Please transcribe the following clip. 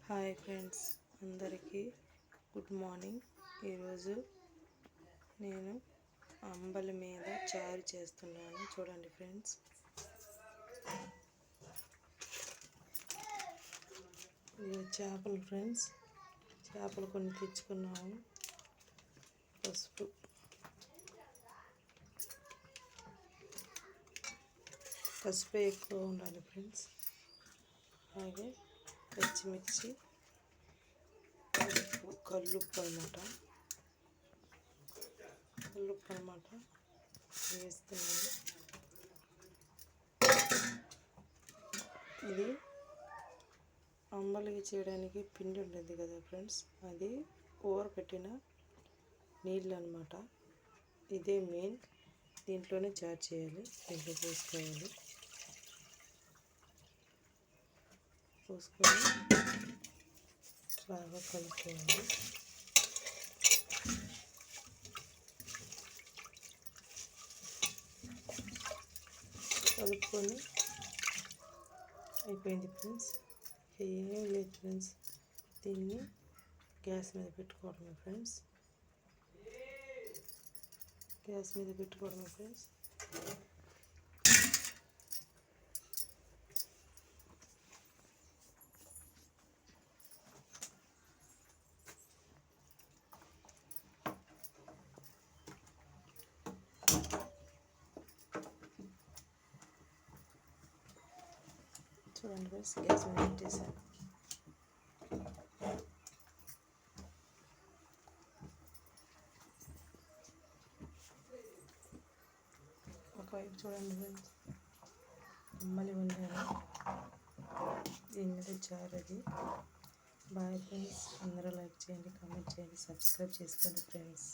Hi friends, అందరికీ good morning. ఈరోజు నేను అంబలి మీద చారు చేస్తున్నాను. చూడండి ఫ్రెండ్స్, ఇవి చేపలు ఫ్రెండ్స్. చేపలు కొన్ని తెచ్చుకున్నాము. పసుపు ఎక్కువ ఉండాలి ఫ్రెండ్స్. అలాగే పచ్చిమిర్చి, కల్లుప్పు అనమాట వేస్తున్నాను. ఇది అంబలికి చేయడానికి పిండి ఉంటుంది కదా ఫ్రెండ్స్, అది ఊరపెట్టిన నీళ్ళు అనమాట. ఇదే మెయిన్. దీంట్లోనే చారు చేయాలి. దీంట్లో పోసుకొని బాగా కలుపుకోవాలి. కలుపుకొని అయిపోయింది ఫ్రెండ్స్. ఏం లేదు ఫ్రెండ్స్, దీన్ని గ్యాస్ మీద పెట్టుకోవడమే ఫ్రెండ్స్. చూడండి ఫ్రెండ్స్, గ్యాస్ మీద పెట్టేసాను. ఒకవైపు చూడండి ఫ్రెండ్స్, అమ్మలి వండాను. దీని మీద చారు అది. Bye friends. అందరూ లైక్ చేయండి, కామెంట్ చేయండి, సబ్స్క్రైబ్ చేసుకోండి ఫ్రెండ్స్.